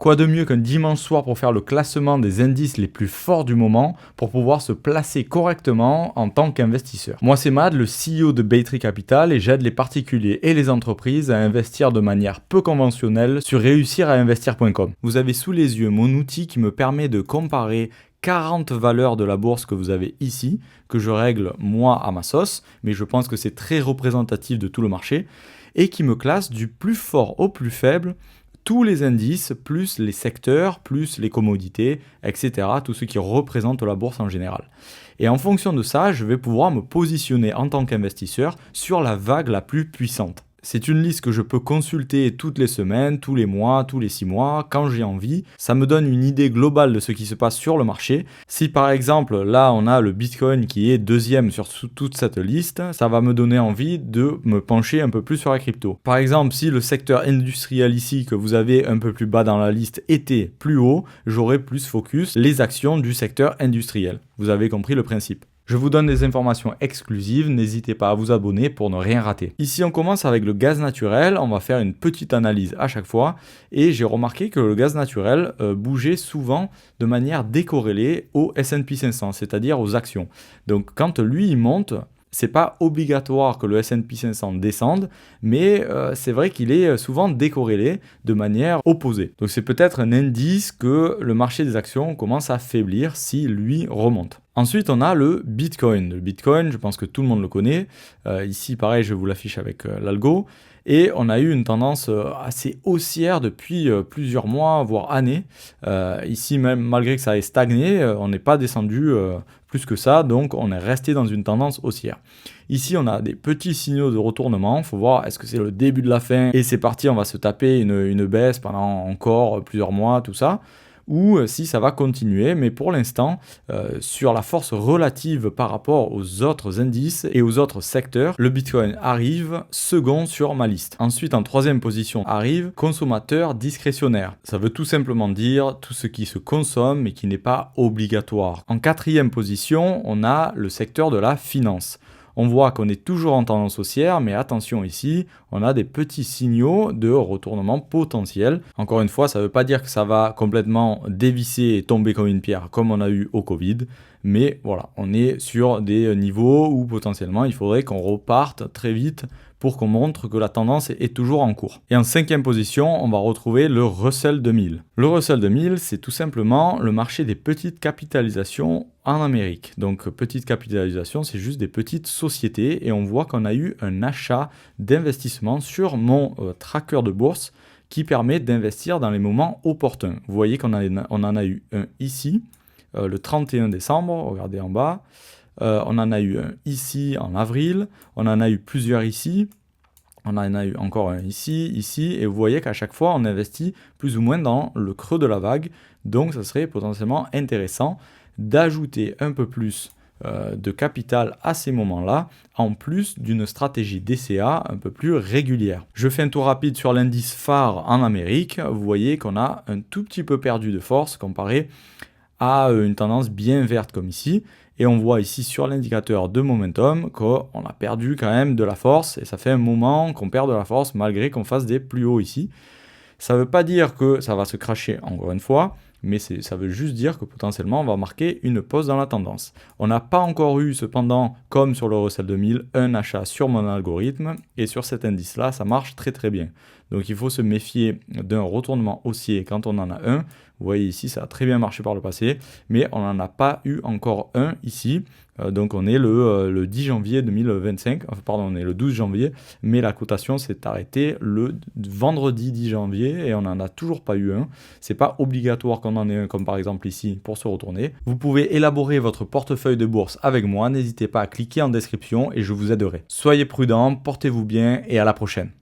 Quoi de mieux qu'un dimanche soir pour faire le classement des indices les plus forts du moment pour pouvoir se placer correctement en tant qu'investisseur. Moi c'est Mad, le CEO de Baytree Capital et j'aide les particuliers et les entreprises à investir de manière peu conventionnelle sur réussirainvestir.com. Vous avez sous les yeux mon outil qui me permet de comparer 40 valeurs de la bourse que vous avez ici, que je règle moi à ma sauce, mais je pense que c'est très représentatif de tout le marché, et qui me classe du plus fort au plus faible tous les indices, plus les secteurs, plus les commodités, etc. Tout ce qui représente la bourse en général. Et en fonction de ça, je vais pouvoir me positionner en tant qu'investisseur sur la vague la plus puissante. C'est une liste que je peux consulter toutes les semaines, tous les mois, tous les 6 mois, quand j'ai envie. Ça me donne une idée globale de ce qui se passe sur le marché. Si par exemple, là, on a le Bitcoin qui est deuxième sur toute cette liste, ça va me donner envie de me pencher un peu plus sur la crypto. Par exemple, si le secteur industriel ici, que vous avez un peu plus bas dans la liste, était plus haut, j'aurais plus focus les actions du secteur industriel. Vous avez compris le principe. Je vous donne des informations exclusives, n'hésitez pas à vous abonner pour ne rien rater. Ici on commence avec le gaz naturel, on va faire une petite analyse à chaque fois et j'ai remarqué que le gaz naturel bougeait souvent de manière décorrélée au S&P 500, c'est-à-dire aux actions. Donc quand lui il monte, c'est pas obligatoire que le S&P 500 descende, mais c'est vrai qu'il est souvent décorrélé de manière opposée. Donc c'est peut-être un indice que le marché des actions commence à faiblir si lui remonte. Ensuite, on a le Bitcoin. Le Bitcoin, je pense que tout le monde le connaît. Ici, pareil, je vous l'affiche avec l'algo. Et on a eu une tendance assez haussière depuis plusieurs mois, voire années. Ici, même malgré que ça ait stagné, on n'est pas descendu plus que ça, donc on est resté dans une tendance haussière. Ici, on a des petits signaux de retournement. Il faut voir, est-ce que c'est le début de la fin et c'est parti, on va se taper une baisse pendant encore plusieurs mois, tout ça, ou si ça va continuer, mais pour l'instant, sur la force relative par rapport aux autres indices et aux autres secteurs, le Bitcoin arrive second sur ma liste. Ensuite, en troisième position arrive consommateur discrétionnaire. Ça veut tout simplement dire tout ce qui se consomme mais qui n'est pas obligatoire. En quatrième position, on a le secteur de la finance. On voit qu'on est toujours en tendance haussière, mais attention ici, on a des petits signaux de retournement potentiel. Encore une fois, ça ne veut pas dire que ça va complètement dévisser et tomber comme une pierre, comme on a eu au Covid. Mais voilà, on est sur des niveaux où potentiellement il faudrait qu'on reparte très vite pour qu'on montre que la tendance est toujours en cours. Et en cinquième position, on va retrouver le Russell 2000. Le Russell 2000, c'est tout simplement le marché des petites capitalisations en Amérique. Donc petite capitalisation, c'est juste des petites sociétés et on voit qu'on a eu un achat d'investissement sur mon tracker de bourse qui permet d'investir dans les moments opportuns. Vous voyez qu'on en a eu un ici, le 31 décembre, regardez en bas. On en a eu un ici en avril, on en a eu plusieurs ici, on en a eu encore un ici, et vous voyez qu'à chaque fois on investit plus ou moins dans le creux de la vague, donc ça serait potentiellement intéressant d'ajouter un peu plus de capital à ces moments-là, en plus d'une stratégie DCA un peu plus régulière. Je fais un tour rapide sur l'indice phare en Amérique, vous voyez qu'on a un tout petit peu perdu de force comparé à une tendance bien verte comme ici, et on voit ici sur l'indicateur de momentum qu'on a perdu quand même de la force, et ça fait un moment qu'on perd de la force malgré qu'on fasse des plus hauts ici. Ça ne veut pas dire que ça va se crasher encore une fois, mais ça veut juste dire que potentiellement on va marquer une pause dans la tendance. On n'a pas encore eu cependant, comme sur le Russell 2000, un achat sur mon algorithme, et sur cet indice-là, ça marche très très bien. Donc il faut se méfier d'un retournement haussier quand on en a un. Vous voyez ici, ça a très bien marché par le passé, mais on n'en a pas eu encore un ici. Donc on est le 10 janvier 2025, enfin pardon, on est le 12 janvier, mais la cotation s'est arrêtée le vendredi 10 janvier et on n'en a toujours pas eu un. C'est pas obligatoire qu'on en ait un, comme par exemple ici, pour se retourner. Vous pouvez élaborer votre portefeuille de bourse avec moi, n'hésitez pas à cliquer en description et je vous aiderai. Soyez prudents, portez-vous bien et à la prochaine.